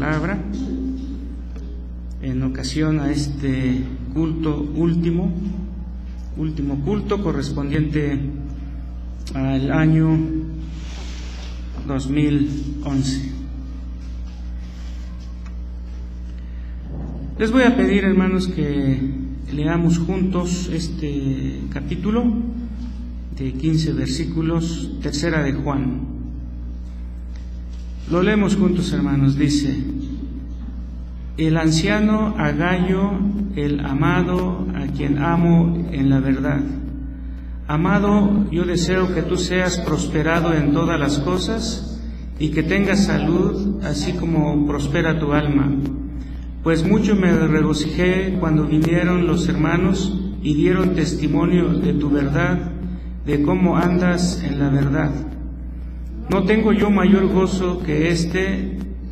palabra en ocasión a este último culto correspondiente al año 2011. Les voy a pedir, hermanos, que leamos juntos este capítulo de 15 versículos, tercera de Juan. Lo leemos juntos, hermanos. Dice: el anciano Agayo, el amado, a quien amo en la verdad. Amado, yo deseo que tú seas prosperado en todas las cosas y que tengas salud, así como prospera tu alma. Pues mucho me regocijé cuando vinieron los hermanos y dieron testimonio de tu verdad, de cómo andas en la verdad. No tengo yo mayor gozo que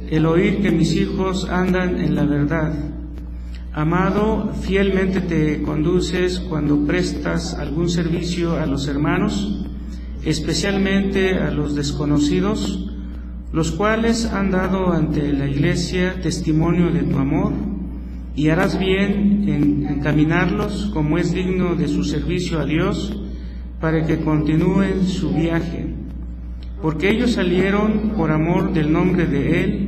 el oír que mis hijos andan en la verdad. Amado, fielmente te conduces cuando prestas algún servicio a los hermanos, especialmente a los desconocidos, los cuales han dado ante la Iglesia testimonio de tu amor, y harás bien en encaminarlos como es digno de su servicio a Dios, para que continúen su viaje, porque ellos salieron por amor del nombre de Él,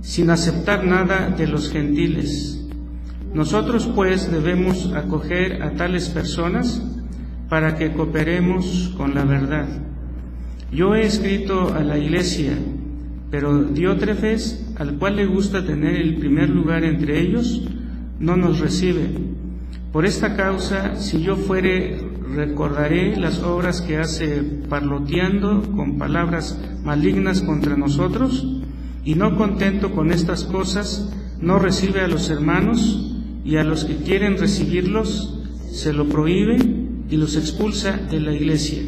sin aceptar nada de los gentiles. Nosotros pues debemos acoger a tales personas para que cooperemos con la verdad. Yo he escrito a la Iglesia, pero Diótrefes, al cual le gusta tener el primer lugar entre ellos, no nos recibe. Por esta causa, si yo fuere, recordaré las obras que hace parloteando con palabras malignas contra nosotros, y no contento con estas cosas, no recibe a los hermanos, y a los que quieren recibirlos se lo prohíbe y los expulsa de la Iglesia.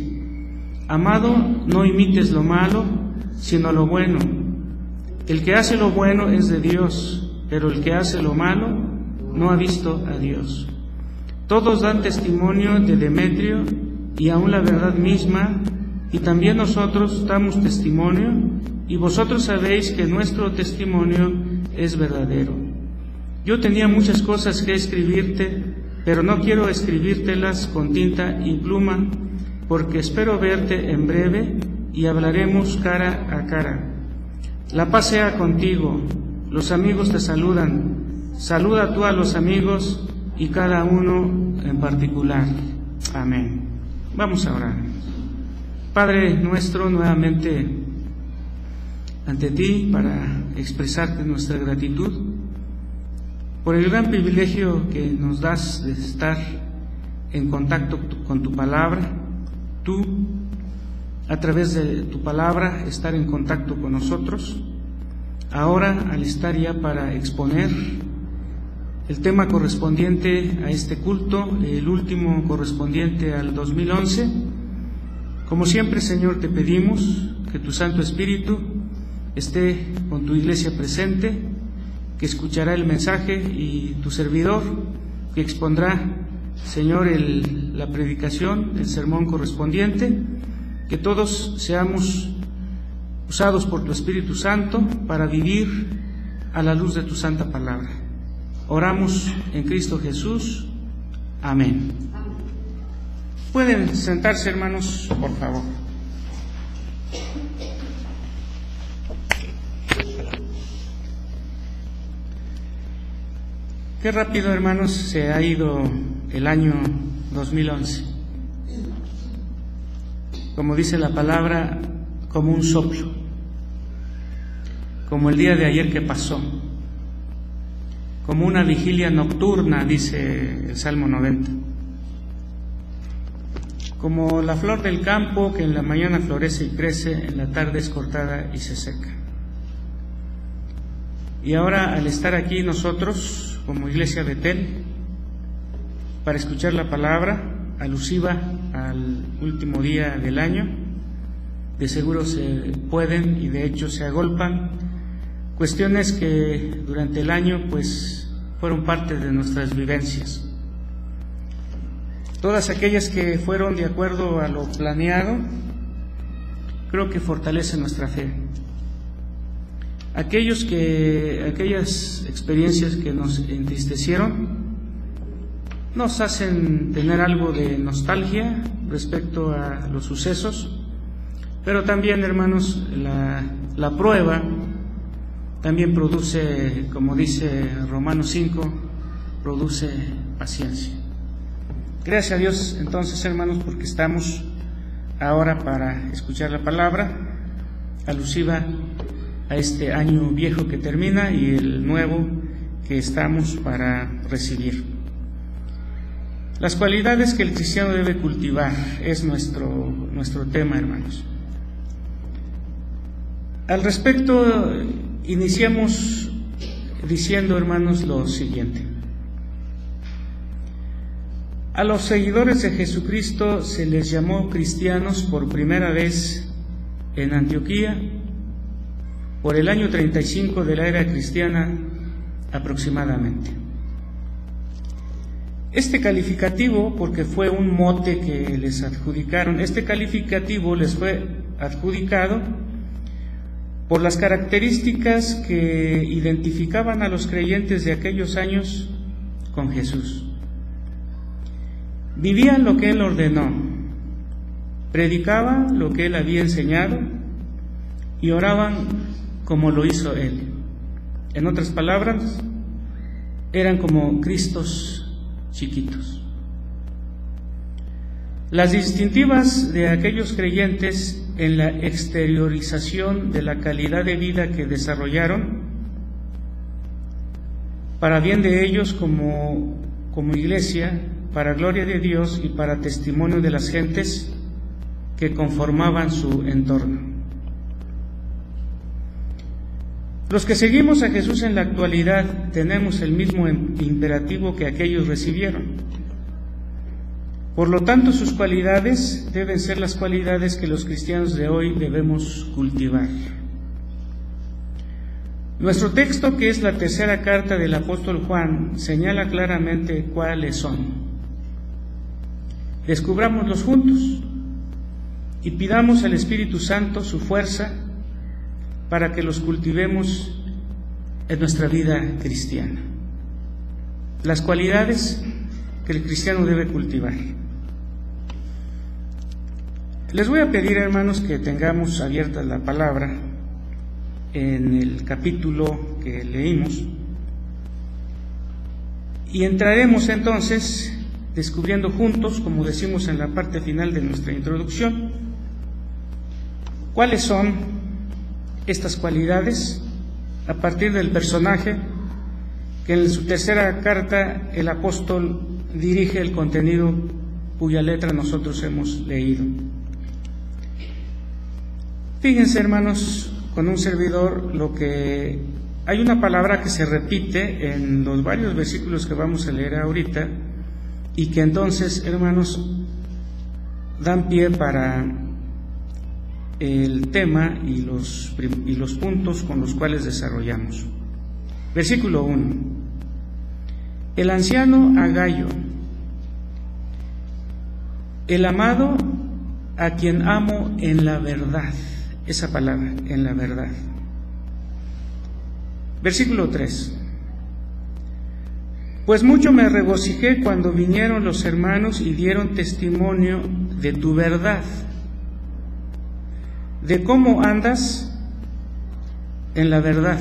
Amado, no imites lo malo, sino lo bueno. El que hace lo bueno es de Dios, pero el que hace lo malo no ha visto a Dios. Todos dan testimonio de Demetrio, y aun la verdad misma, y también nosotros damos testimonio, y vosotros sabéis que nuestro testimonio es verdadero. Yo tenía muchas cosas que escribirte, pero no quiero escribírtelas con tinta y pluma, porque espero verte en breve y hablaremos cara a cara. La paz sea contigo. Los amigos te saludan. Saluda tú a los amigos y cada uno en particular. Amén. Vamos a orar. Padre nuestro, nuevamente ante ti para expresarte nuestra gratitud por el gran privilegio que nos das de estar en contacto con tu palabra, tú, a través de tu palabra, estar en contacto con nosotros. Ahora, al estar ya para exponer el tema correspondiente a este culto, el último correspondiente al 2011, como siempre, Señor, te pedimos que tu Santo Espíritu esté con tu iglesia presente, que escuchará el mensaje, y tu servidor, que expondrá, Señor, la predicación, el sermón correspondiente, que todos seamos usados por tu Espíritu Santo para vivir a la luz de tu santa palabra. Oramos en Cristo Jesús. Amén. Pueden sentarse, hermanos, por favor. Qué rápido, hermanos, se ha ido el año 2011. Como dice la palabra, como un soplo, como el día de ayer que pasó, como una vigilia nocturna, dice el Salmo 90, como la flor del campo que en la mañana florece y crece, en la tarde es cortada y se seca. Y ahora, al estar aquí nosotros como Iglesia Betel para escuchar la palabra alusiva al último día del año, de seguro se pueden y de hecho se agolpan cuestiones que durante el año pues fueron parte de nuestras vivencias. Todas aquellas que fueron de acuerdo a lo planeado, creo que fortalecen nuestra fe. aquellas experiencias que nos entristecieron nos hacen tener algo de nostalgia respecto a los sucesos, pero también, hermanos, la prueba también produce, como dice Romanos 5, produce paciencia. Gracias a Dios, entonces, hermanos, porque estamos ahora para escuchar la palabra alusiva a este año viejo que termina y el nuevo que estamos para recibir. Las cualidades que el cristiano debe cultivar es nuestro tema, hermanos. Al respecto, iniciamos diciendo, hermanos, lo siguiente. A los seguidores de Jesucristo se les llamó cristianos por primera vez en Antioquía por el año 35 de la era cristiana aproximadamente. Este calificativo, porque fue un mote que les adjudicaron, este calificativo les fue adjudicado por las características que identificaban a los creyentes de aquellos años con Jesús. Vivían lo que Él ordenó, predicaban lo que Él había enseñado y oraban como lo hizo Él. En otras palabras, eran como Cristos chiquitos. Las distintivas de aquellos creyentes en la exteriorización de la calidad de vida que desarrollaron para bien de ellos como iglesia, para gloria de Dios y para testimonio de las gentes que conformaban su entorno. Los que seguimos a Jesús en la actualidad tenemos el mismo imperativo que aquellos recibieron. Por lo tanto, sus cualidades deben ser las cualidades que los cristianos de hoy debemos cultivar. Nuestro texto, que es la tercera carta del apóstol Juan, señala claramente cuáles son. Descubrámoslos juntos y pidamos al Espíritu Santo su fuerza para que los cultivemos en nuestra vida cristiana. Las cualidades que el cristiano debe cultivar. Les voy a pedir, hermanos, que tengamos abierta la palabra en el capítulo que leímos y entraremos entonces descubriendo juntos, como decimos en la parte final de nuestra introducción, cuáles son estas cualidades a partir del personaje que en su tercera carta el apóstol dirige el contenido cuya letra nosotros hemos leído. Fíjense, hermanos, con un servidor, hay una palabra que se repite en los varios versículos que vamos a leer ahorita y que entonces, hermanos, dan pie para el tema y los puntos con los cuales desarrollamos. Versículo 1. El anciano Agayo, el amado a quien amo en la verdad. Esa palabra, en la verdad. Versículo 3. Pues mucho me regocijé cuando vinieron los hermanos y dieron testimonio de tu verdad, de cómo andas en la verdad.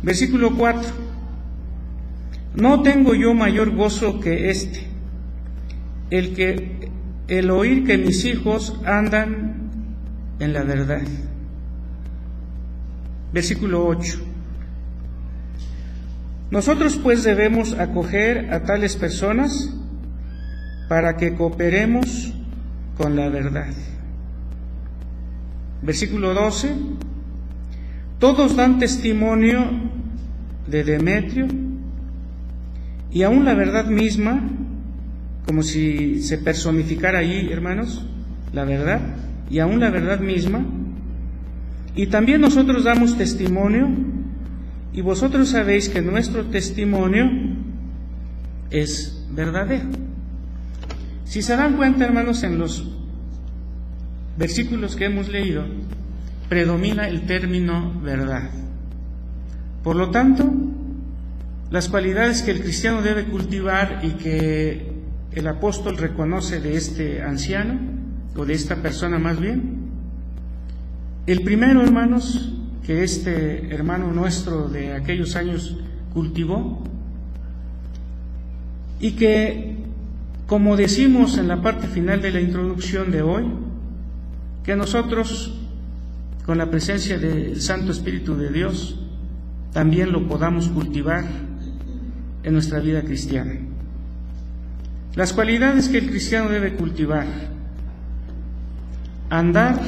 Versículo 4. No tengo yo mayor gozo que este, el oír que mis hijos andan en la verdad. Versículo 8. Nosotros pues debemos acoger a tales personas para que cooperemos con la verdad. Versículo 12. Todos dan testimonio de Demetrio y aún la verdad misma, como si se personificara allí, hermanos, la verdad, y aún la verdad misma, y también nosotros damos testimonio, y vosotros sabéis que nuestro testimonio es verdadero. Si se dan cuenta, hermanos, en los versículos que hemos leído, predomina el término verdad. Por lo tanto, las cualidades que el cristiano debe cultivar y que el apóstol reconoce de este anciano, o de esta persona más bien, el primero, hermanos, que este hermano nuestro de aquellos años cultivó, y que, como decimos en la parte final de la introducción de hoy, que nosotros, con la presencia del Santo Espíritu de Dios, también lo podamos cultivar en nuestra vida cristiana. Las cualidades que el cristiano debe cultivar: andar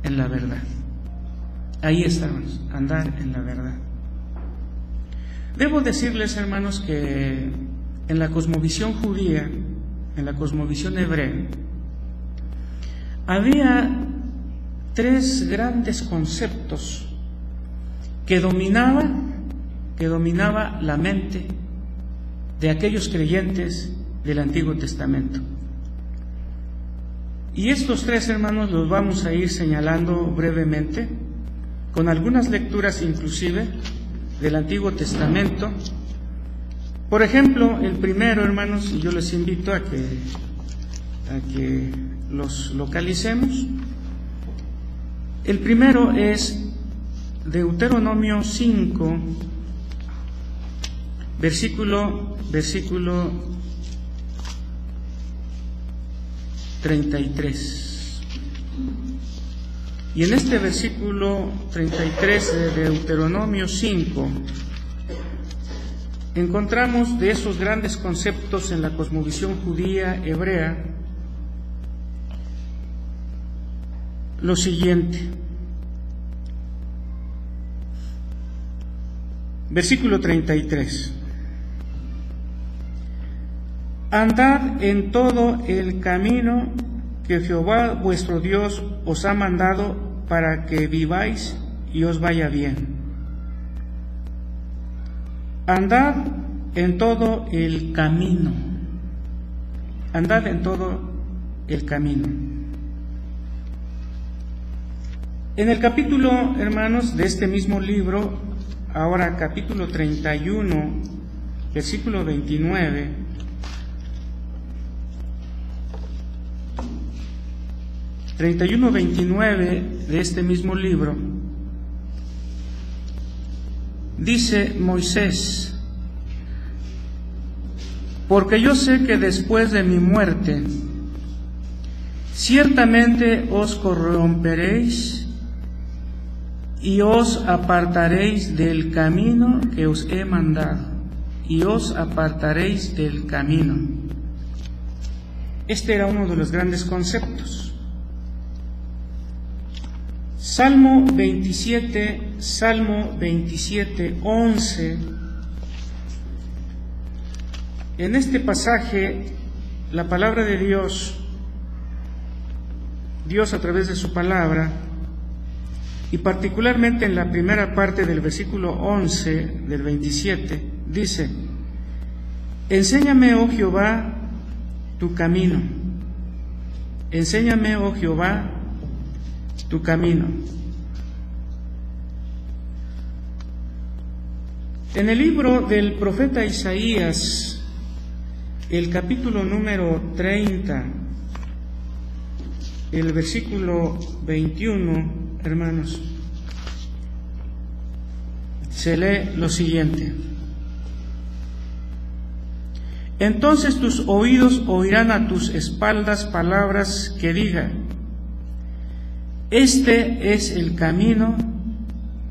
en la verdad. Ahí está, hermanos, andar en la verdad. Debo decirles, hermanos, que en la cosmovisión judía, en la cosmovisión hebrea, había tres grandes conceptos que dominaba la mente de aquellos creyentes del Antiguo Testamento. Y estos tres, hermanos, los vamos a ir señalando brevemente, con algunas lecturas inclusive del Antiguo Testamento. Por ejemplo, el primero, hermanos, y yo les invito a que los localicemos. El primero es Deuteronomio 5, versículo 33. Y en este versículo 33 de Deuteronomio 5 encontramos de esos grandes conceptos en la cosmovisión judía hebrea lo siguiente. Versículo 33. Andad en todo el camino que Jehová vuestro Dios os ha mandado para que viváis y os vaya bien. Andad en todo el camino. Andad en todo el camino. En el capítulo, hermanos, de este mismo libro, ahora capítulo 31, versículo 29, de este mismo libro, dice Moisés: porque yo sé que después de mi muerte ciertamente os corromperéis y os apartaréis del camino que os he mandado, y os apartaréis del camino. Este era uno de los grandes conceptos. Salmo 27, 11. En este pasaje, la palabra de Dios a través de su palabra, y particularmente en la primera parte del versículo 11 del 27, dice: enséñame, oh Jehová, tu camino. Enséñame, oh Jehová, tu camino. En el libro del profeta Isaías, el capítulo número 30, el versículo 21, hermanos, se lee lo siguiente: entonces tus oídos oirán a tus espaldas palabras que digan: este es el camino,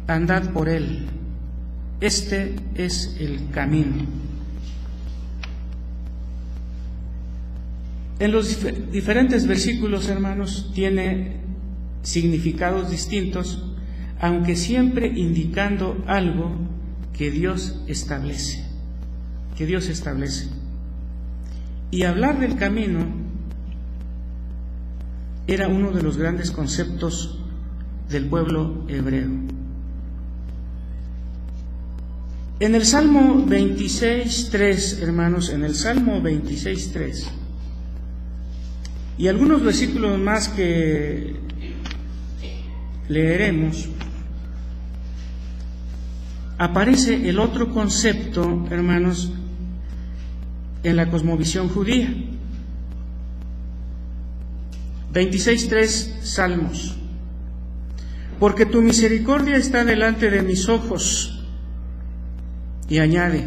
andad por él. Este es el camino. En los diferentes versículos, hermanos, tiene significados distintos, aunque siempre indicando algo que Dios establece. Que Dios establece. Y hablar del camino era uno de los grandes conceptos del pueblo hebreo. En el Salmo 26.3, hermanos, en el Salmo 26.3, y algunos versículos más que leeremos, aparece el otro concepto, hermanos, en la cosmovisión judía. 26:3 Salmos. Porque tu misericordia está delante de mis ojos. Y añade,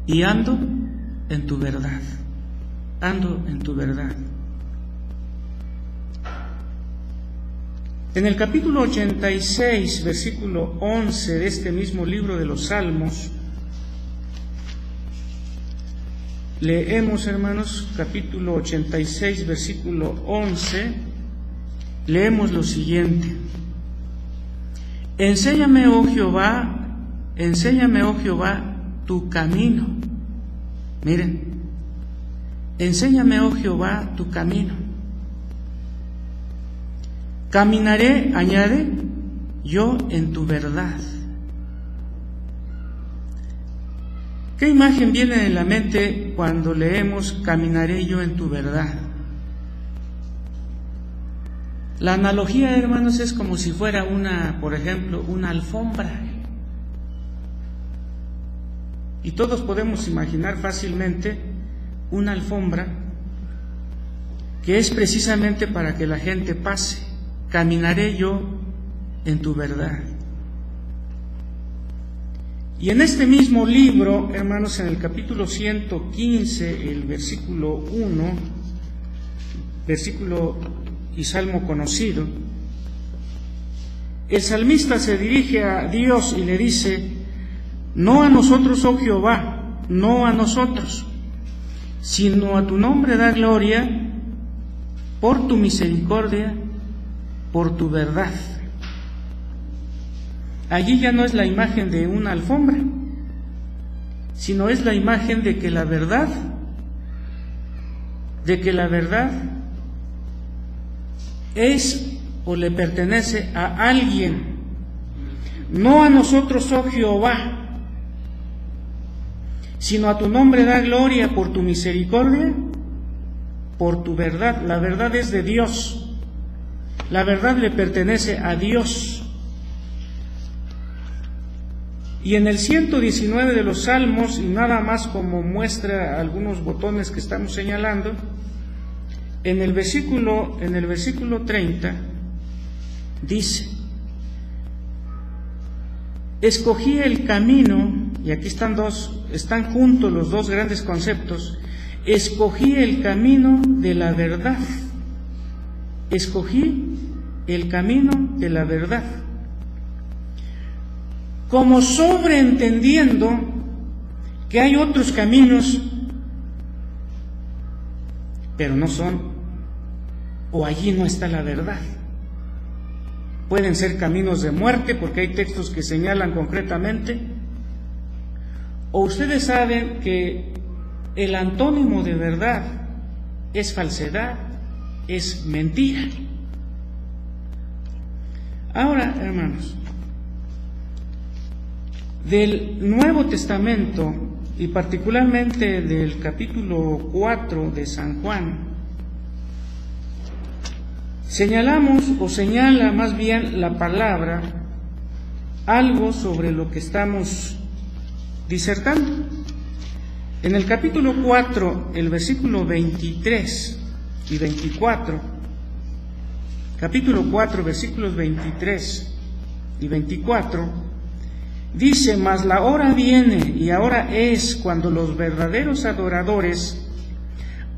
y ando en tu verdad. Ando en tu verdad. En el capítulo 86, versículo 11 de este mismo libro de los Salmos, leemos, hermanos, capítulo 86, versículo 11, leemos lo siguiente. Enséñame, oh Jehová, tu camino. Miren, enséñame, oh Jehová, tu camino. Caminaré, añade, yo en tu verdad. ¿Qué imagen viene en la mente cuando leemos caminaré yo en tu verdad? La analogía, hermanos, es como si fuera por ejemplo, una alfombra. Y todos podemos imaginar fácilmente una alfombra que es precisamente para que la gente pase. Caminaré yo en tu verdad. Y en este mismo libro, hermanos, en el capítulo 115, el versículo 1, versículo y salmo conocido, el salmista se dirige a Dios y le dice, no a nosotros, oh Jehová, no a nosotros, sino a tu nombre da gloria por tu misericordia, por tu verdad. Allí ya no es la imagen de una alfombra, sino es la imagen de que la verdad es o le pertenece a alguien, no a nosotros, oh Jehová, sino a tu nombre da gloria por tu misericordia, por tu verdad. La verdad es de Dios. La verdad le pertenece a Dios. Y en el 119 de los Salmos, y nada más como muestra algunos botones que estamos señalando, en el versículo 30 dice, escogí el camino, y aquí están juntos los dos grandes conceptos, escogí el camino de la verdad. Escogí el camino de la verdad, como sobreentendiendo que hay otros caminos, pero no son, o allí no está la verdad. Pueden ser caminos de muerte, porque hay textos que señalan concretamente, o ustedes saben que el antónimo de verdad es falsedad, es mentira. Ahora, hermanos, del Nuevo Testamento y particularmente del capítulo 4 de San Juan, señalamos o señala más bien la palabra algo sobre lo que estamos disertando. En el capítulo 4, el versículo 23 y 24, capítulo 4, versículos 23 y 24, dice, mas la hora viene y ahora es cuando los verdaderos adoradores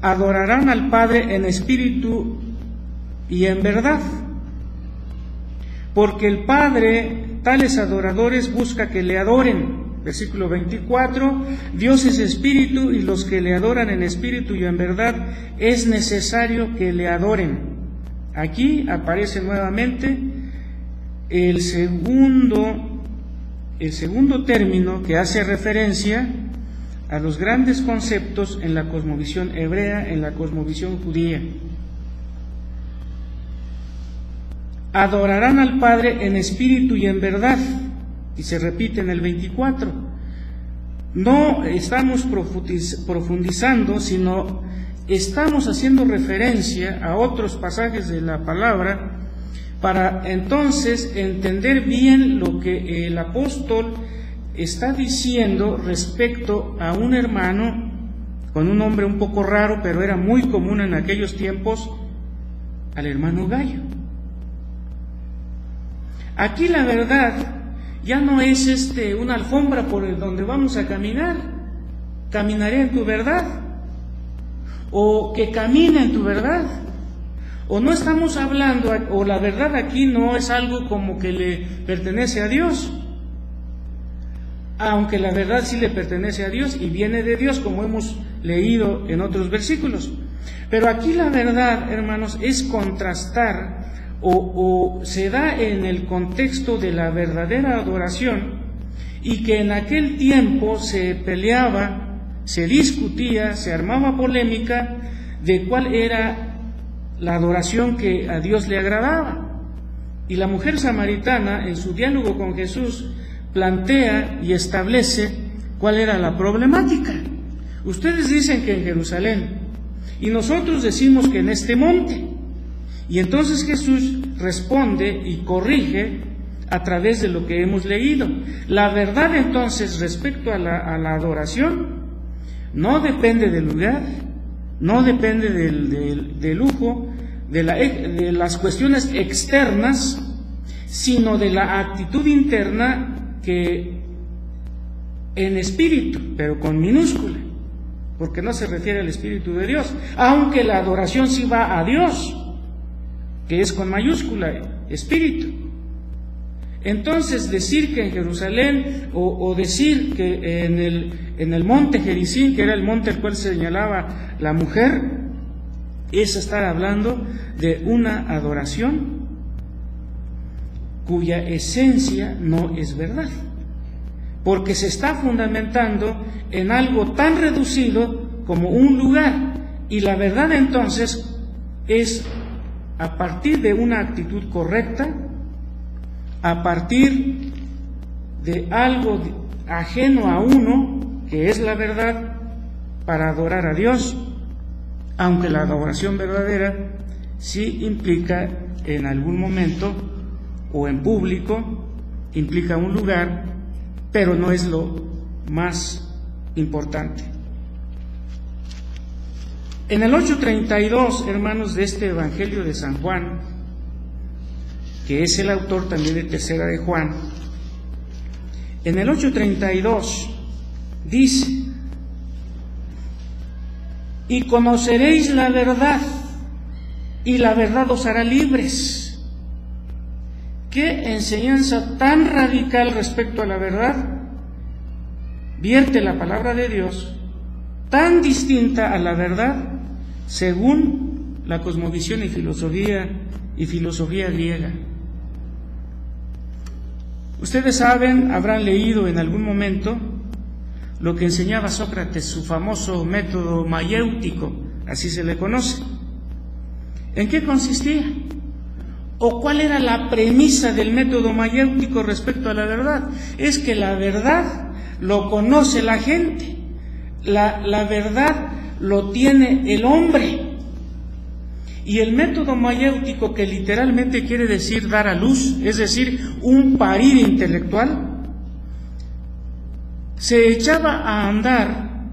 adorarán al Padre en espíritu y en verdad, porque el Padre tales adoradores busca que le adoren. Versículo 24, Dios es espíritu y los que le adoran en espíritu y en verdad es necesario que le adoren. Aquí aparece nuevamente el segundo término que hace referencia a los grandes conceptos en la cosmovisión hebrea, en la cosmovisión judía. Adorarán al Padre en espíritu y en verdad. Y se repite en el 24. No estamos profundizando, sino estamos haciendo referencia a otros pasajes de la palabra para entonces entender bien lo que el apóstol está diciendo respecto a un hermano con un nombre un poco raro, pero era muy común en aquellos tiempos, al hermano Gayo. Aquí la verdad ya no es una alfombra por donde vamos a caminar. Caminaré en tu verdad, o que camine en tu verdad. O no estamos hablando, o la verdad aquí no es algo como que le pertenece a Dios, aunque la verdad sí le pertenece a Dios y viene de Dios, como hemos leído en otros versículos. Pero aquí la verdad, hermanos, es contrastar o se da en el contexto de la verdadera adoración, y que en aquel tiempo se peleaba, se discutía, se armaba polémica de cuál era la adoración que a Dios le agradaba. Y la mujer samaritana, en su diálogo con Jesús, plantea y establece cuál era la problemática. Ustedes dicen que en Jerusalén, y nosotros decimos que en este monte. Y entonces Jesús responde y corrige a través de lo que hemos leído. La verdad entonces respecto a la adoración no depende del lugar, no depende del lujo, de las cuestiones externas, sino de la actitud interna, que en espíritu, pero con minúscula, porque no se refiere al Espíritu de Dios, aunque la adoración sí va a Dios, que es con mayúscula, espíritu. Entonces decir que en Jerusalén, o decir que en el monte Gerizim, que era el monte al cual señalaba la mujer, es estar hablando de una adoración cuya esencia no es verdad, porque se está fundamentando en algo tan reducido como un lugar, y la verdad entonces es a partir de una actitud correcta, a partir de algo ajeno a uno, que es la verdad, para adorar a Dios, aunque la adoración verdadera sí implica en algún momento o en público, implica un lugar, pero no es lo más importante. En el 8:32, hermanos, de este Evangelio de San Juan, que es el autor también de Tercera de Juan, en el 8:32 dice: y conoceréis la verdad, y la verdad os hará libres. ¿Qué enseñanza tan radical respecto a la verdad vierte la palabra de Dios, tan distinta a la verdad según la cosmovisión y filosofía griega? Ustedes saben, habrán leído en algún momento lo que enseñaba Sócrates, su famoso método mayéutico, así se le conoce. ¿En qué consistía? ¿O cuál era la premisa del método mayéutico respecto a la verdad? Es que la verdad lo conoce la gente, la verdad lo tiene el hombre. Y el método mayéutico, que literalmente quiere decir dar a luz, es decir, un parir intelectual, se echaba a andar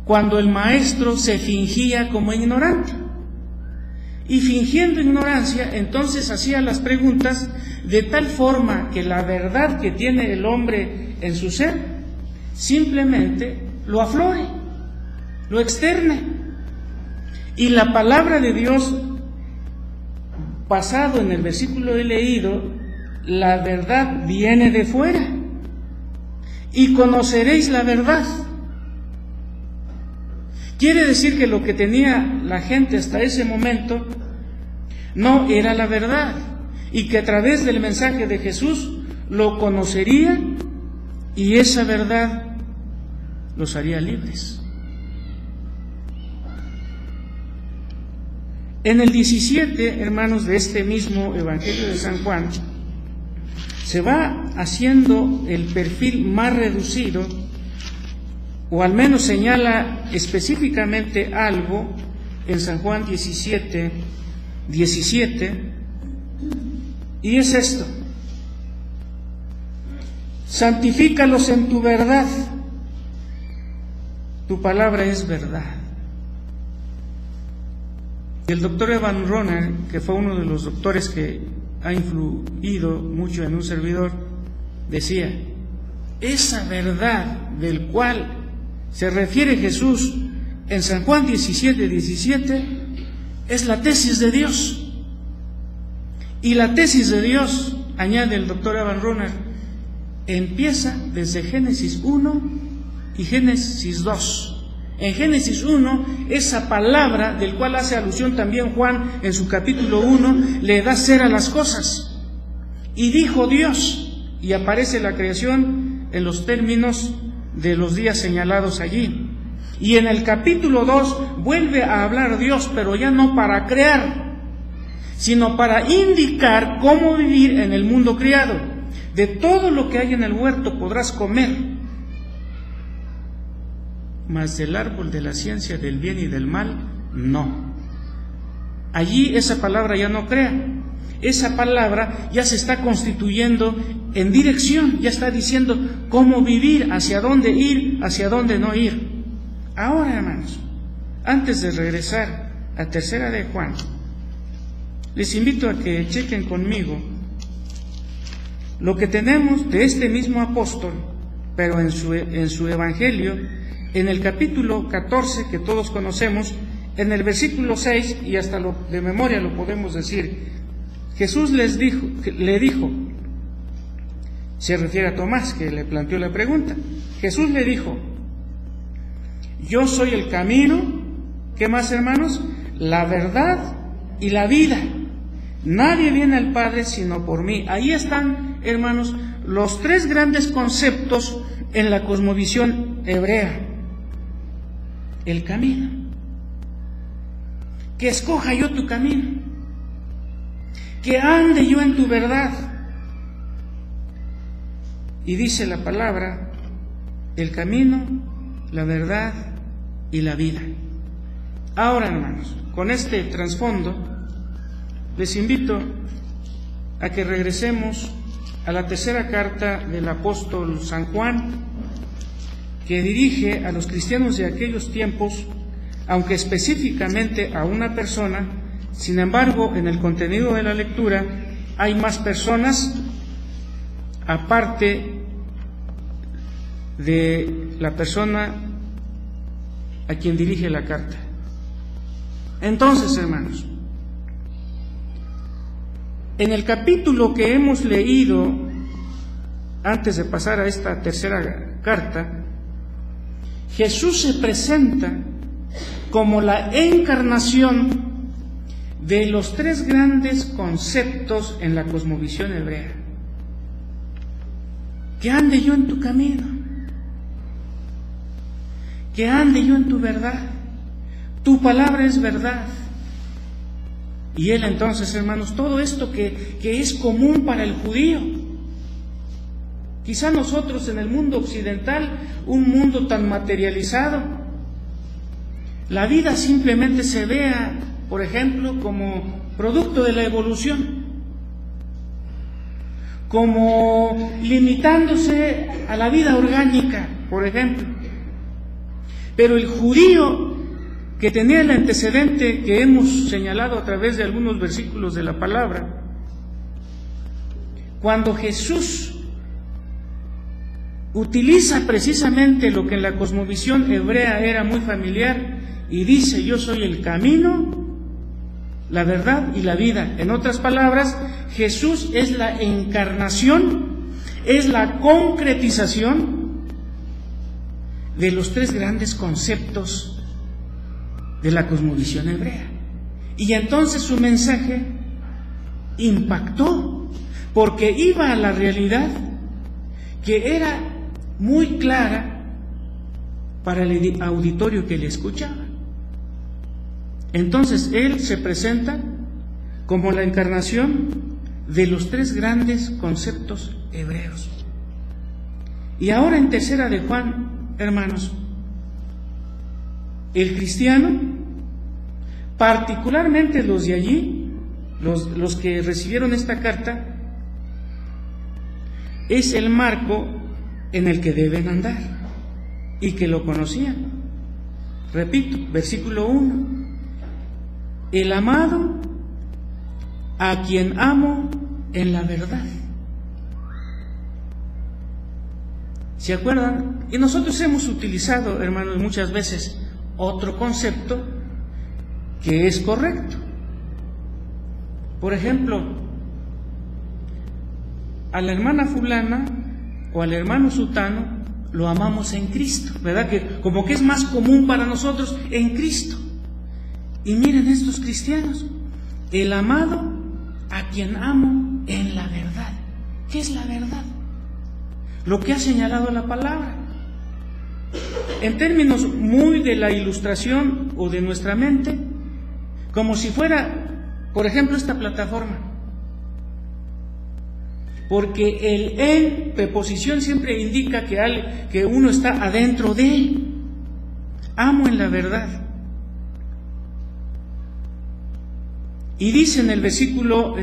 cuando el maestro se fingía como ignorante. Y fingiendo ignorancia, entonces hacía las preguntas de tal forma que la verdad que tiene el hombre en su ser simplemente lo aflore, lo externe. Y la palabra de Dios, basado en el versículo he leído, la verdad viene de fuera. Y conoceréis la verdad. Quiere decir que lo que tenía la gente hasta ese momento no era la verdad, y que a través del mensaje de Jesús lo conocería, y esa verdad los haría libres. En el 17, hermanos, de este mismo Evangelio de San Juan, se va haciendo el perfil más reducido, o al menos señala específicamente algo en San Juan 17, Y es esto: santifícalos en tu verdad, tu palabra es verdad. Y el doctor Evan Roner, que fue uno de los doctores que ha influido mucho en un servidor, decía: esa verdad del cual se refiere Jesús en San Juan 17:17 es la tesis de Dios. Y la tesis de Dios, añade el doctor Evan Roner, empieza desde Génesis 1 y Génesis 2. En Génesis 1, esa palabra del cual hace alusión también Juan en su capítulo 1, le da ser a las cosas. Y dijo Dios, y aparece la creación en los términos de los días señalados allí. Y en el capítulo 2 vuelve a hablar Dios, pero ya no para crear, sino para indicar cómo vivir en el mundo criado. De todo lo que hay en el huerto podrás comer, mas del árbol de la ciencia del bien y del mal, no. Allí esa palabra ya no crea, esa palabra ya se está constituyendo en dirección, ya está diciendo cómo vivir, hacia dónde ir, hacia dónde no ir. Ahora, hermanos, antes de regresar a Tercera de Juan, les invito a que chequen conmigo lo que tenemos de este mismo apóstol, pero en su evangelio, en el capítulo 14, que todos conocemos, en el versículo 6, y hasta de memoria lo podemos decir, Jesús le dijo, se refiere a Tomás, que le planteó la pregunta. Jesús le dijo: yo soy el camino, ¿qué más, hermanos? La verdad y la vida. Nadie viene al Padre sino por mí. Ahí están, hermanos, los tres grandes conceptos en la cosmovisión hebrea. El camino. Que escoja yo tu camino. Que ande yo en tu verdad. Y dice la palabra, el camino, la verdad y la vida. Ahora, hermanos, con este trasfondo, les invito a que regresemos a la tercera carta del apóstol San Juan, que dirige a los cristianos de aquellos tiempos, aunque específicamente a una persona. Sin embargo, en el contenido de la lectura hay más personas aparte de la persona a quien dirige la carta. Entonces, hermanos, en el capítulo que hemos leído antes de pasar a esta tercera carta, Jesús se presenta como la encarnación de los tres grandes conceptos en la cosmovisión hebrea. Que ande yo en tu camino, que ande yo en tu verdad, tu palabra es verdad. Y él entonces, hermanos, todo esto que es común para el judío, quizá nosotros en el mundo occidental, un mundo tan materializado, la vida simplemente se vea, por ejemplo, como producto de la evolución, como limitándose a la vida orgánica, por ejemplo. Pero el judío, que tenía el antecedente que hemos señalado a través de algunos versículos de la palabra, cuando Jesús utiliza precisamente lo que en la cosmovisión hebrea era muy familiar y dice: yo soy el camino, la verdad y la vida. En otras palabras, Jesús es la encarnación, es la concretización de los tres grandes conceptos de la cosmovisión hebrea. Y entonces su mensaje impactó, porque iba a la realidad que era muy clara para el auditorio que le escuchaba. Entonces él se presenta como la encarnación de los tres grandes conceptos hebreos. Y ahora en Tercera de Juan, hermanos, el cristiano, particularmente los de allí, los que recibieron esta carta, es el marco en el que deben andar y que lo conocían. Repito, versículo 1: el amado a quien amo en la verdad. ¿Se acuerdan? Y nosotros hemos utilizado, hermanos, muchas veces otro concepto que es correcto. Por ejemplo, a la hermana fulana o al hermano sutano lo amamos en Cristo, ¿verdad? Que como que es más común para nosotros, en Cristo. Y miren estos cristianos: el amado a quien amo en la verdad. ¿Qué es la verdad? Lo que ha señalado la palabra. En términos muy de la ilustración o de nuestra mente, como si fuera, por ejemplo, esta plataforma. Porque el en preposición siempre indica que uno está adentro de él. Amo en la verdad. Y dice en el versículo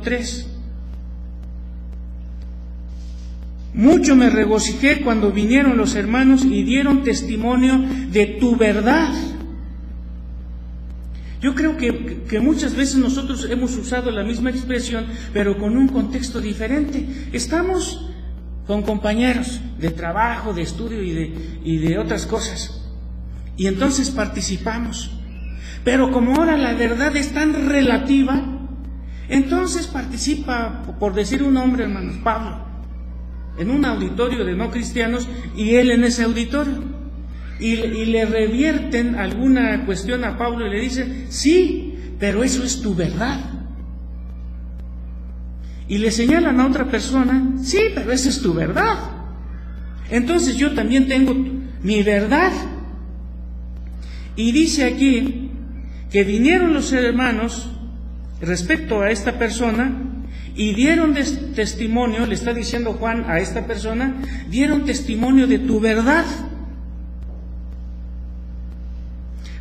3: mucho me regocijé cuando vinieron los hermanos y dieron testimonio de tu verdad. Yo creo que muchas veces nosotros hemos usado la misma expresión, pero con un contexto diferente. Estamos con compañeros de trabajo, de estudio y de otras cosas, y entonces participamos. Pero como ahora la verdad es tan relativa, entonces participa, por decir un nombre, hermanos, Pablo, en un auditorio de no cristianos, y él en ese auditorio. Y le revierten alguna cuestión a Pablo y le dicen: sí, pero eso es tu verdad. Y le señalan a otra persona: sí, pero esa es tu verdad. Entonces yo también tengo mi verdad. Y dice aquí que vinieron los hermanos respecto a esta persona y dieron testimonio, le está diciendo Juan a esta persona, dieron testimonio de tu verdad.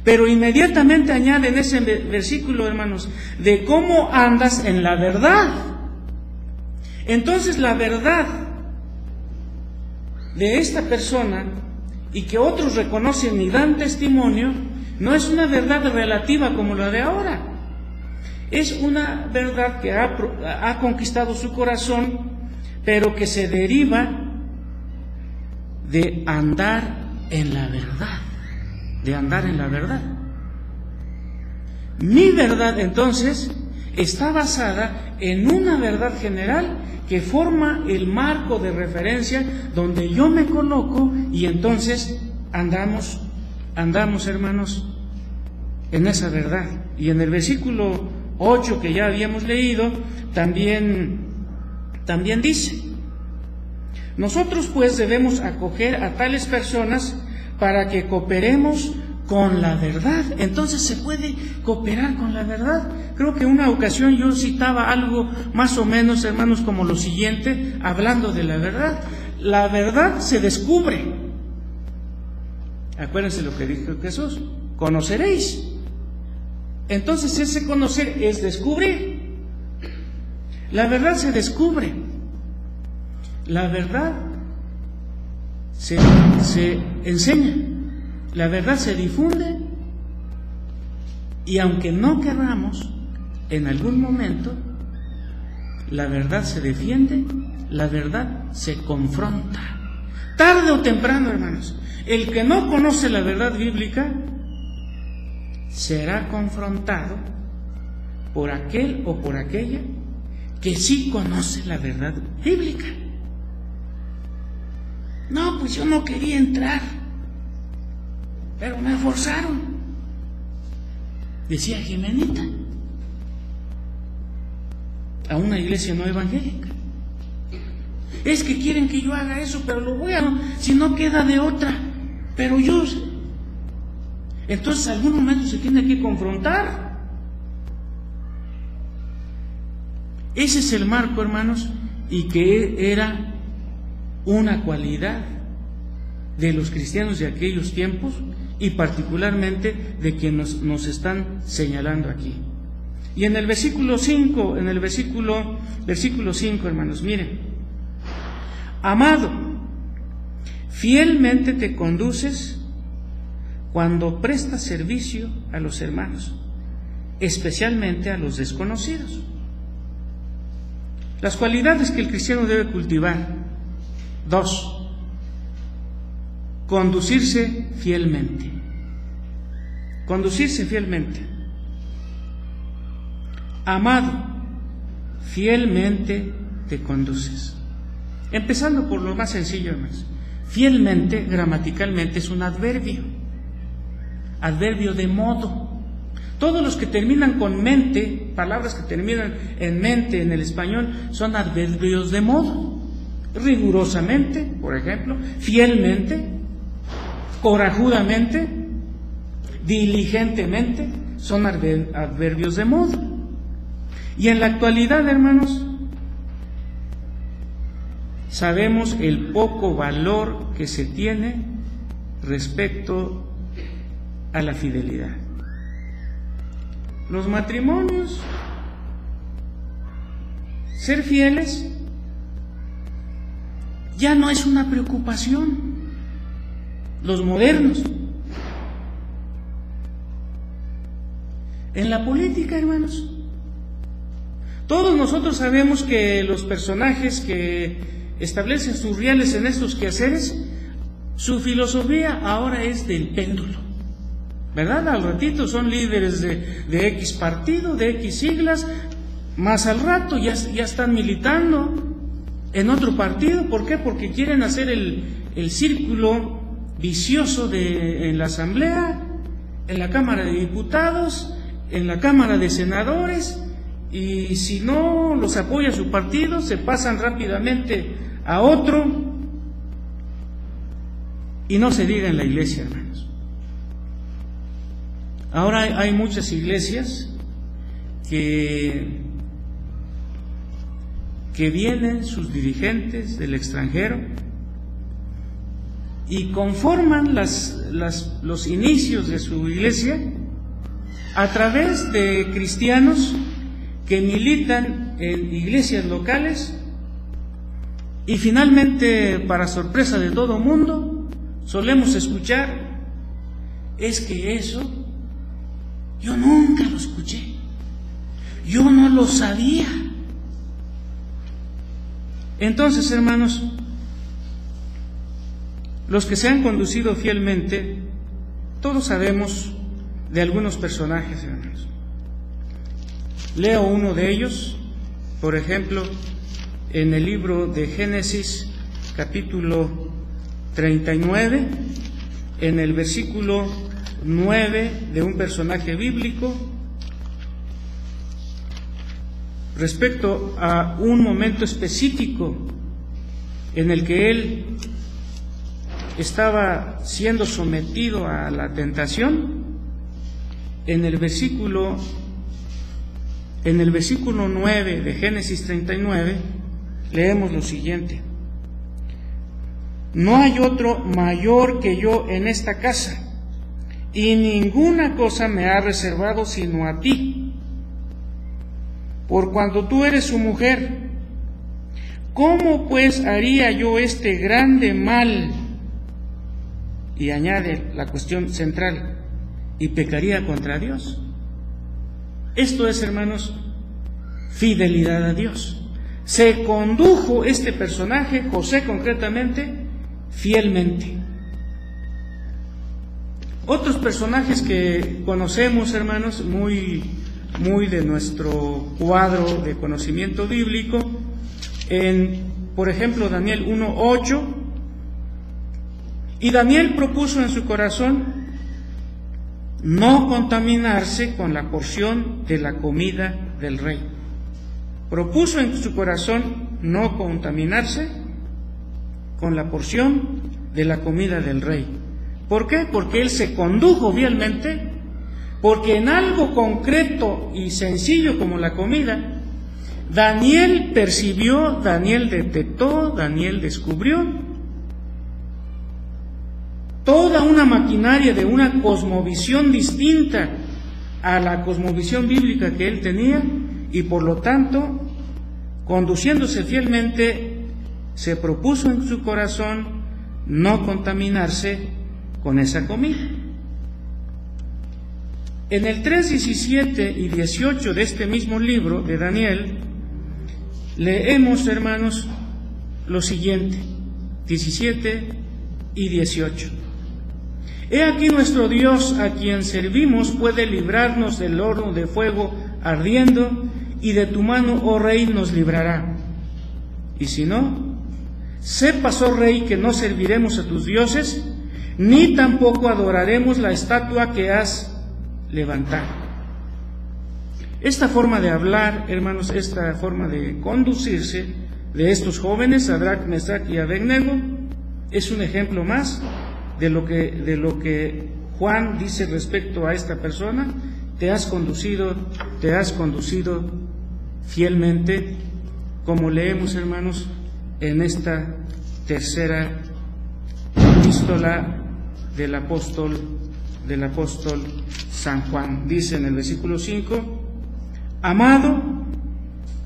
Pero inmediatamente añade en ese versículo, hermanos, de cómo andas en la verdad. Entonces la verdad de esta persona, y que otros reconocen y dan testimonio, no es una verdad relativa como la de ahora. Es una verdad que ha conquistado su corazón, pero que se deriva de andar en la verdad. De andar en la verdad. Mi verdad, entonces, está basada en una verdad general que forma el marco de referencia donde yo me coloco, y entonces andamos, hermanos, en esa verdad. Y en el versículo 8 que ya habíamos leído, también dice: nosotros pues debemos acoger a tales personas para que cooperemos con la verdad. Entonces se puede cooperar con la verdad. Creo que una ocasión yo citaba algo más o menos, hermanos, como lo siguiente, hablando de la verdad. La verdad se descubre. Acuérdense lo que dijo Jesús: conoceréis. Entonces ese conocer es descubrir. La verdad se descubre. La verdad se enseña, la verdad se difunde, y aunque no querramos, en algún momento la verdad se defiende, la verdad se confronta. Tarde o temprano, hermanos, el que no conoce la verdad bíblica será confrontado por aquel o por aquella que sí conoce la verdad bíblica. No, pues yo no quería entrar, pero me forzaron, decía Jimenita, a una iglesia no evangélica. Es que quieren que yo haga eso, pero lo voy a, si no queda de otra. Pero yo, entonces algún momento se tiene que confrontar. Ese es el marco, hermanos, y que era una cualidad de los cristianos de aquellos tiempos, y particularmente de quienes nos están señalando aquí. Y en el versículo 5, versículo 5, hermanos, miren, Amado, fielmente te conduces cuando prestas servicio a los hermanos, especialmente a los desconocidos. Las cualidades que el cristiano debe cultivar: 2, conducirse fielmente. Conducirse fielmente. Amado, fielmente te conduces. Empezando por lo más sencillo, hermanos. Fielmente, gramaticalmente, es un adverbio. Adverbio de modo. Todos los que terminan con mente, palabras que terminan en mente en el español, son adverbios de modo. Rigurosamente, por ejemplo, fielmente, corajudamente, diligentemente, son adverbios de modo. Y en la actualidad, hermanos, sabemos el poco valor que se tiene respecto a la fidelidad. Los matrimonios, ser fieles, ya no es una preocupación. Los modernos. En la política, hermanos, todos nosotros sabemos que los personajes que establecen sus reales en estos quehaceres, su filosofía ahora es del péndulo, ¿verdad? Al ratito son líderes de X partido, de X siglas, más al rato ya están militando en otro partido. ¿Por qué? Porque quieren hacer el círculo vicioso en la Asamblea, en la Cámara de Diputados, en la Cámara de Senadores, y si no los apoya su partido, se pasan rápidamente a otro, y no se diga en la iglesia, hermanos. Ahora hay muchas iglesias que vienen sus dirigentes del extranjero y conforman los inicios de su iglesia a través de cristianos que militan en iglesias locales, y finalmente, para sorpresa de todo mundo, solemos escuchar: es que eso yo nunca lo escuché, yo no lo sabía. Entonces, hermanos, los que se han conducido fielmente, todos sabemos de algunos personajes, hermanos. Leo uno de ellos, por ejemplo, en el libro de Génesis, capítulo 39, en el versículo 9, de un personaje bíblico, respecto a un momento específico en el que él estaba siendo sometido a la tentación. En el versículo 9 de Génesis 39 leemos lo siguiente: no hay otro mayor que yo en esta casa, y ninguna cosa me ha reservado sino a ti, por cuanto tú eres su mujer. ¿Cómo pues haría yo este grande mal? Y añade la cuestión central: y pecaría contra Dios. Esto es, hermanos, fidelidad a Dios. Se condujo este personaje, José concretamente, fielmente. Otros personajes que conocemos, hermanos, muy de nuestro cuadro de conocimiento bíblico, por ejemplo, Daniel 1:8, y Daniel propuso en su corazón no contaminarse con la porción de la comida del rey. Propuso en su corazón no contaminarse con la porción de la comida del rey. ¿Por qué? Porque él se condujo fielmente, porque en algo concreto y sencillo como la comida, Daniel percibió, Daniel detectó, Daniel descubrió toda una maquinaria de una cosmovisión distinta a la cosmovisión bíblica que él tenía, y por lo tanto, conduciéndose fielmente, se propuso en su corazón no contaminarse con esa comida. En el 3, 17 y 18 de este mismo libro de Daniel, leemos, hermanos, lo siguiente, 17 y 18. He aquí nuestro Dios, a quien servimos, puede librarnos del horno de fuego ardiendo, y de tu mano, oh rey, nos librará. Y si no, sepas, oh rey, que no serviremos a tus dioses, ni tampoco adoraremos la estatua que has levantado. Esta forma de hablar, hermanos, esta forma de conducirse de estos jóvenes, Sadrac, Mesac y Abednego, es un ejemplo más de lo que Juan dice respecto a esta persona. Te has conducido fielmente, como leemos, hermanos, en esta tercera epístola del apóstol San Juan. Dice en el versículo 5: amado,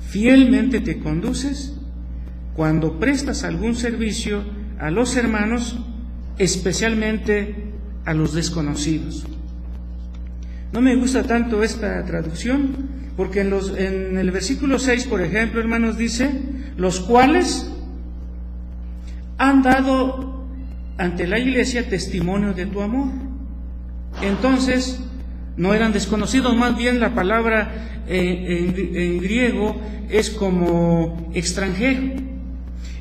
fielmente te conduces cuando prestas algún servicio a los hermanos, especialmente a los desconocidos. No me gusta tanto esta traducción, porque en el versículo 6, por ejemplo, hermanos, dice: los cuales han dado ante la iglesia testimonio de tu amor. Entonces, no eran desconocidos, más bien la palabra en griego es como extranjero.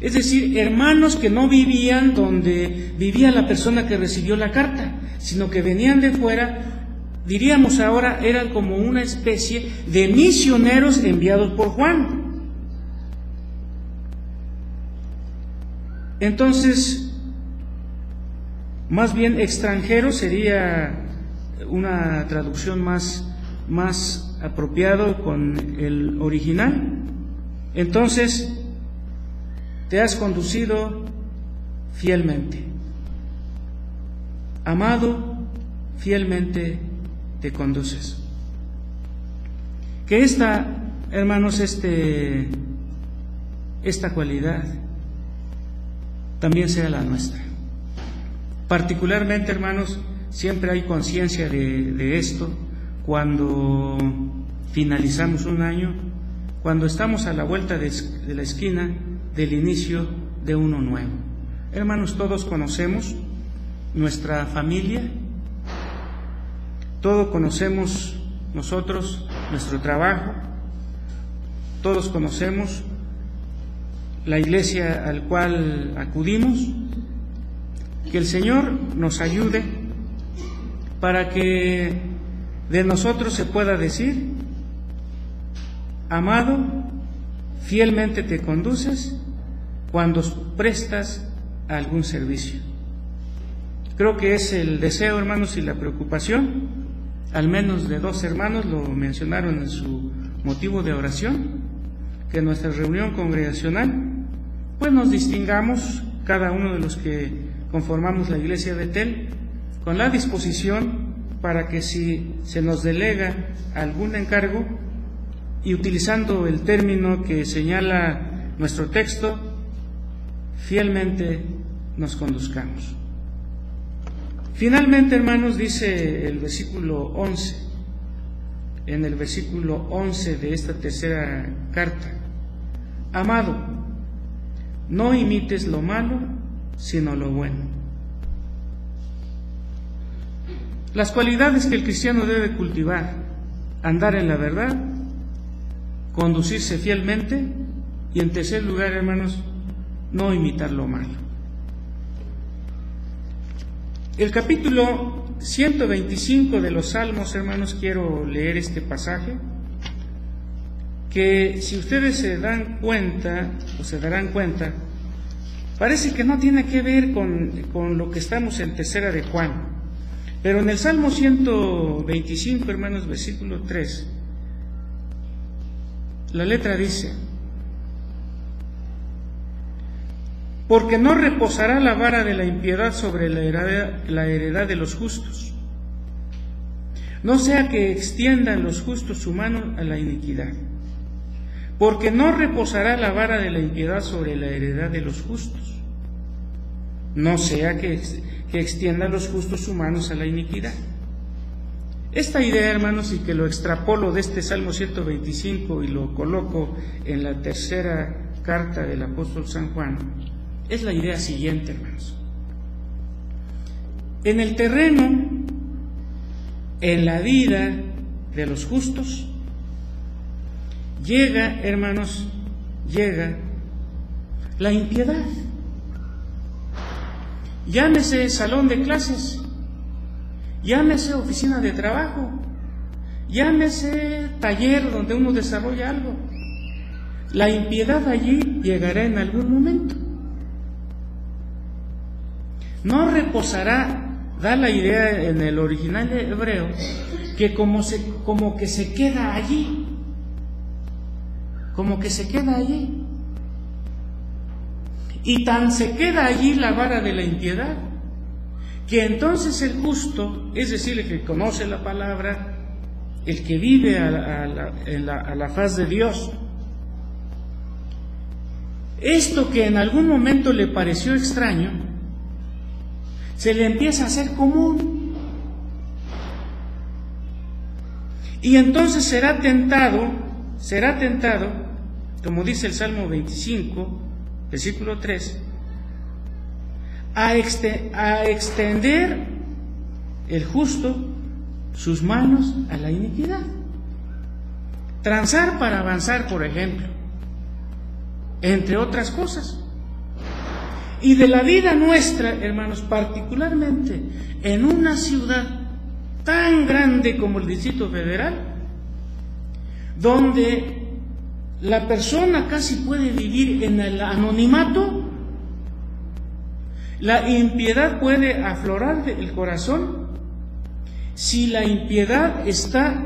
Es decir, hermanos que no vivían donde vivía la persona que recibió la carta, sino que venían de fuera. Diríamos ahora, eran como una especie de misioneros enviados por Juan. Entonces, más bien extranjero sería una traducción más apropiado con el original. Entonces, te has conducido fielmente. Amado, fielmente te conduces. Que hermanos, esta cualidad también sea la nuestra. Particularmente, hermanos, siempre hay conciencia de esto cuando finalizamos un año, cuando estamos a la vuelta de la esquina del inicio de uno nuevo. Hermanos, todos conocemos nuestra familia, todos conocemos nosotros nuestro trabajo, todos conocemos la iglesia al cual acudimos. Que el Señor nos ayude para que de nosotros se pueda decir: amado, fielmente te conduces cuando prestas algún servicio. Creo que es el deseo, hermanos, y la preocupación, al menos de dos hermanos, lo mencionaron en su motivo de oración, que en nuestra reunión congregacional, pues nos distingamos, cada uno de los que conformamos la iglesia de Betel, con la disposición para que si se nos delega algún encargo, y utilizando el término que señala nuestro texto, fielmente nos conduzcamos. Finalmente, hermanos, dice el versículo 11, en el versículo 11 de esta tercera carta: amado, no imites lo malo, sino lo bueno. Las cualidades que el cristiano debe cultivar: andar en la verdad, conducirse fielmente, y en tercer lugar, hermanos, no imitar lo malo. El capítulo 125 de los Salmos, hermanos, quiero leer este pasaje, que si ustedes se dan cuenta, o se darán cuenta, parece que no tiene que ver con lo que estamos en tercera de Juan. Pero en el Salmo 125, hermanos, versículo 3, la letra dice: porque no reposará la vara de la impiedad sobre la heredad de los justos, no sea que extiendan los justos su mano a la iniquidad. porque no reposará la vara de la impiedad sobre la heredad de los justos, no sea que extienda a los justos humanos a la iniquidad. Esta idea, hermanos, y que lo extrapolo de este Salmo 125 y lo coloco en la tercera carta del apóstol San Juan, es la idea siguiente, hermanos. En el terreno, en la vida de los justos, llega, hermanos, llega la impiedad. Llámese salón de clases, llámese oficina de trabajo, llámese taller donde uno desarrolla algo. La impiedad allí llegará en algún momento. No reposará, da la idea en el original hebreo, que como que se queda allí, como que se queda allí. Y tan se queda allí la vara de la impiedad, que entonces el justo, es decir, el que conoce la palabra, el que vive a la faz de Dios, esto que en algún momento le pareció extraño, se le empieza a hacer común. Y entonces será tentado, como dice el Salmo 25, versículo 3, a extender el justo sus manos a la iniquidad. Transar para avanzar, por ejemplo, entre otras cosas. Y de la vida nuestra, hermanos, particularmente en una ciudad tan grande como el Distrito Federal, donde la persona casi puede vivir en el anonimato, la impiedad puede aflorar del corazón si la impiedad está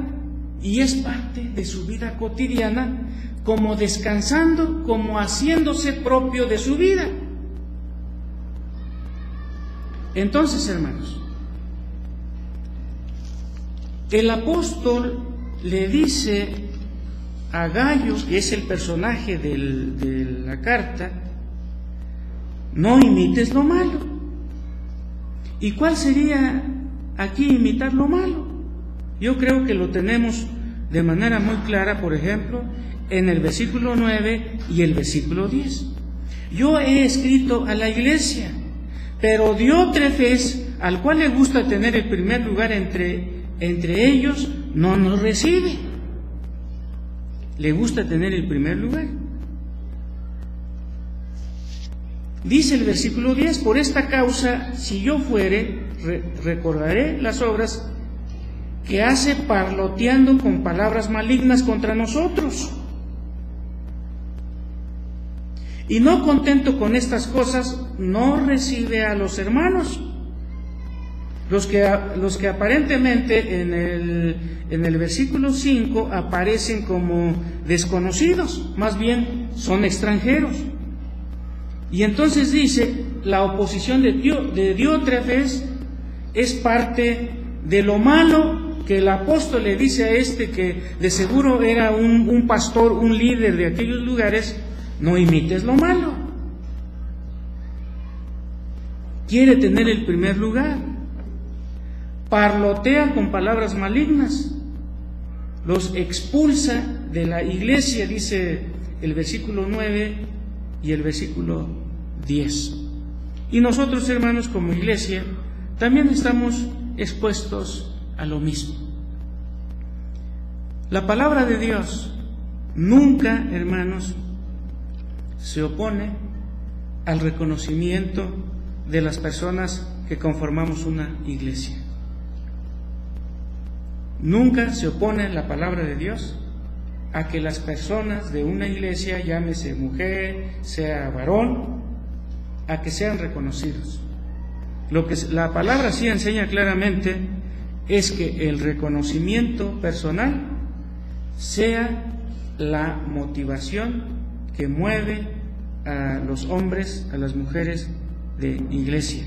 y es parte de su vida cotidiana, como descansando, como haciéndose propio de su vida. Entonces, hermanos, el apóstol le dice a Gallo, que es el personaje de la carta, no imites lo malo. ¿Y cuál sería aquí imitar lo malo? Yo creo que lo tenemos de manera muy clara, por ejemplo, en el versículo 9 y el versículo 10. Yo he escrito a la iglesia, pero Diótrefes, al cual le gusta tener el primer lugar entre ellos, no nos recibe. Le gusta tener el primer lugar. Dice el versículo 10, por esta causa, si yo fuere, recordaré las obras que hace parloteando con palabras malignas contra nosotros. Y no contento con estas cosas, no recibe a los hermanos, los que aparentemente en el versículo 5 aparecen como desconocidos, más bien son extranjeros. Y entonces dice, la oposición de Diótrefes es parte de lo malo que el apóstol le dice a este, que de seguro era un pastor, un líder de aquellos lugares: no imites lo malo. Quiere tener el primer lugar, parlotea con palabras malignas, los expulsa de la iglesia, dice el versículo 9 y el versículo 10. Y nosotros, hermanos, como iglesia, también estamos expuestos a lo mismo. La palabra de Dios nunca, hermanos, se opone al reconocimiento de las personas que conformamos una iglesia. Nunca se opone la palabra de Dios a que las personas de una iglesia, llámese mujer, sea varón, a que sean reconocidos. Lo que la palabra sí enseña claramente es que el reconocimiento personal sea la motivación que mueve a los hombres, a las mujeres de iglesia.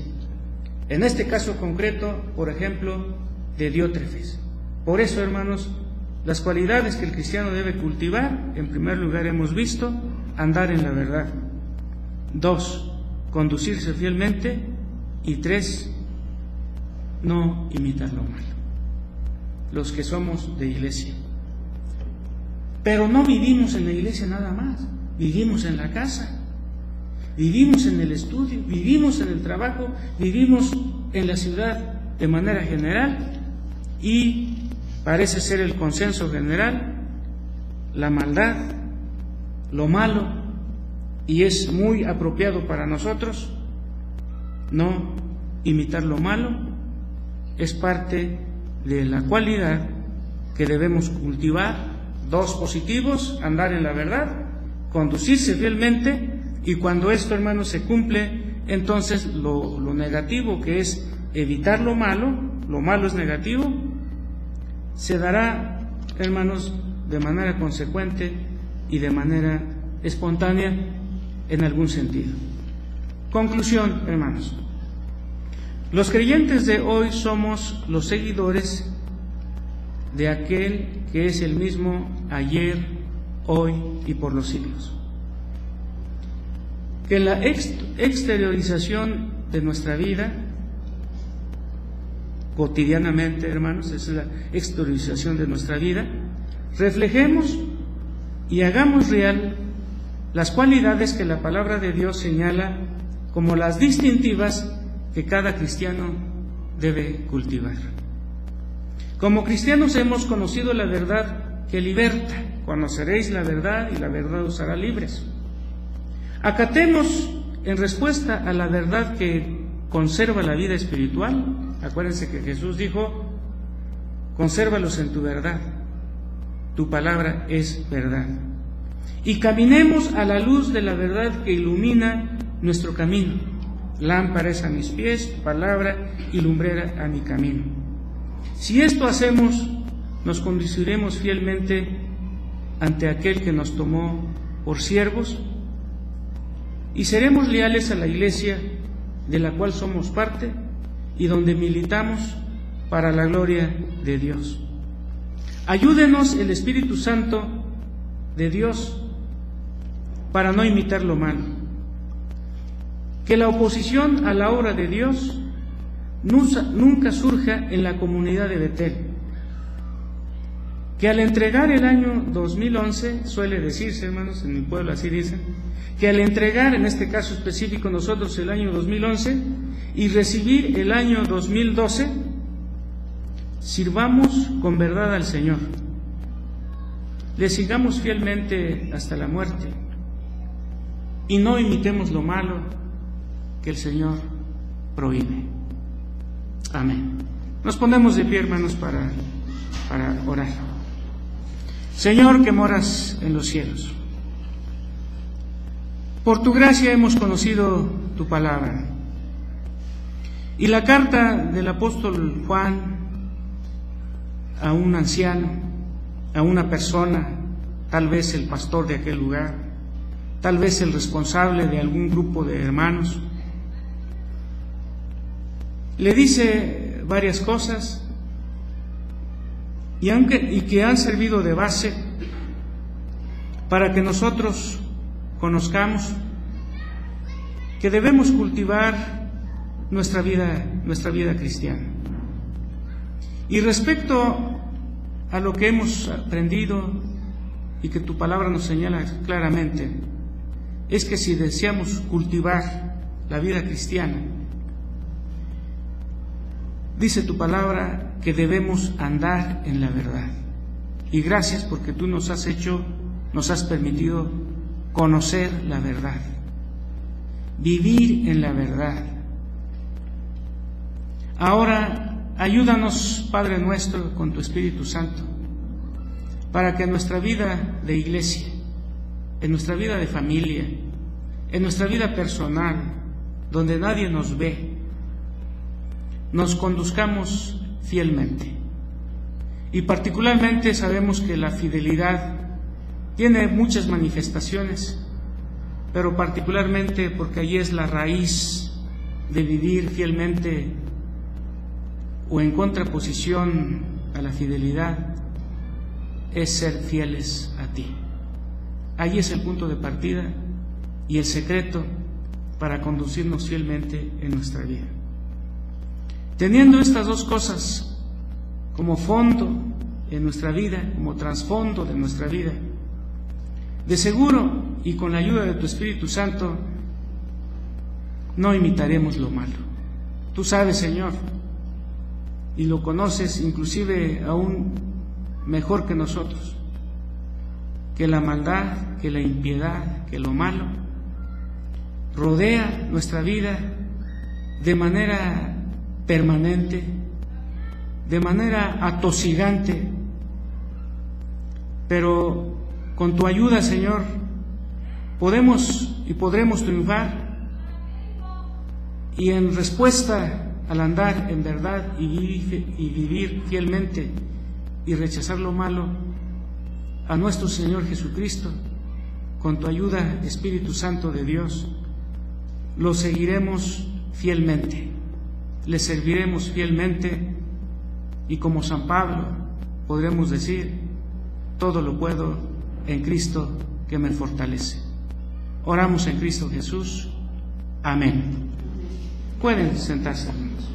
En este caso concreto, por ejemplo, de Diótrefes. Por eso, hermanos, Las cualidades que el cristiano debe cultivar, en primer lugar hemos visto, andar en la verdad. 2, conducirse fielmente. Y 3, no imitar lo malo. Los que somos de iglesia. Pero no vivimos en la iglesia nada más, vivimos en la casa, vivimos en el estudio, vivimos en el trabajo, vivimos en la ciudad de manera general, y parece ser el consenso general, la maldad, lo malo, y es muy apropiado para nosotros no imitar lo malo, es parte de la cualidad que debemos cultivar. 2 positivos: andar en la verdad, conducirse fielmente, y cuando esto, hermanos, se cumple, entonces lo negativo, que es evitar lo malo es negativo, se dará, hermanos, de manera consecuente y de manera espontánea en algún sentido. Conclusión, hermanos. Los creyentes de hoy somos los seguidores de aquel que es el mismo ayer, hoy y por los siglos. Que la exteriorización de nuestra vida, cotidianamente, hermanos, esa es la exteriorización de nuestra vida, reflejemos y hagamos real las cualidades que la palabra de Dios señala como las distintivas que cada cristiano debe cultivar. Como cristianos hemos conocido la verdad que liberta. Conoceréis la verdad y la verdad os hará libres. Acatemos en respuesta a la verdad que conserva la vida espiritual. Acuérdense que Jesús dijo: consérvalos en tu verdad, tu palabra es verdad. Y caminemos a la luz de la verdad que ilumina nuestro camino. Lámpara es a mis pies, palabra y lumbrera a mi camino. Si esto hacemos, nos conduciremos fielmente ante aquel que nos tomó por siervos, y seremos leales a la iglesia de la cual somos parte y donde militamos para la gloria de Dios. Ayúdenos el Espíritu Santo de Dios para no imitar lo malo. Que la oposición a la obra de Dios nunca surja en la comunidad de Betel. Que al entregar el año 2011, suele decirse, hermanos, en mi pueblo así dicen, que al entregar, en este caso específico nosotros, el año 2011 y recibir el año 2012, sirvamos con verdad al Señor, le sigamos fielmente hasta la muerte y no imitemos lo malo que el Señor prohíbe. Amén. Nos ponemos de pie, hermanos, para orar. Señor, que moras en los cielos, por tu gracia hemos conocido tu palabra. Y la carta del apóstol Juan a un anciano, a una persona, tal vez el pastor de aquel lugar, tal vez el responsable de algún grupo de hermanos, le dice varias cosas y que han servido de base para que nosotros conozcamos que debemos cultivar nuestra vida cristiana. Y respecto a lo que hemos aprendido y que tu palabra nos señala claramente, es que si deseamos cultivar la vida cristiana, dice tu palabra que debemos andar en la verdad. Y gracias porque tú nos has permitido conocer la verdad, vivir en la verdad. Ahora, ayúdanos, Padre nuestro, con tu Espíritu Santo, para que en nuestra vida de iglesia, en nuestra vida de familia, en nuestra vida personal, donde nadie nos ve, nos conduzcamos fielmente. Y particularmente sabemos que la fidelidad tiene muchas manifestaciones, pero particularmente porque allí es la raíz de vivir fielmente o en contraposición a la fidelidad, es ser fieles a ti. Ahí es el punto de partida y el secreto para conducirnos fielmente en nuestra vida. Teniendo estas dos cosas como fondo en nuestra vida, como trasfondo de nuestra vida, de seguro y con la ayuda de tu Espíritu Santo, no imitaremos lo malo. Tú sabes, Señor, y lo conoces inclusive aún mejor que nosotros, que la maldad, que la impiedad, que lo malo rodea nuestra vida de manera permanente, de manera atosigante, pero con tu ayuda, Señor, podemos y podremos triunfar, y en respuesta al andar en verdad y vivir fielmente y rechazar lo malo, a nuestro Señor Jesucristo, con tu ayuda, Espíritu Santo de Dios, lo seguiremos fielmente, le serviremos fielmente, y como San Pablo podremos decir: todo lo puedo en Cristo que me fortalece. Oramos en Cristo Jesús. Amén. Pueden sentarse, hermanos.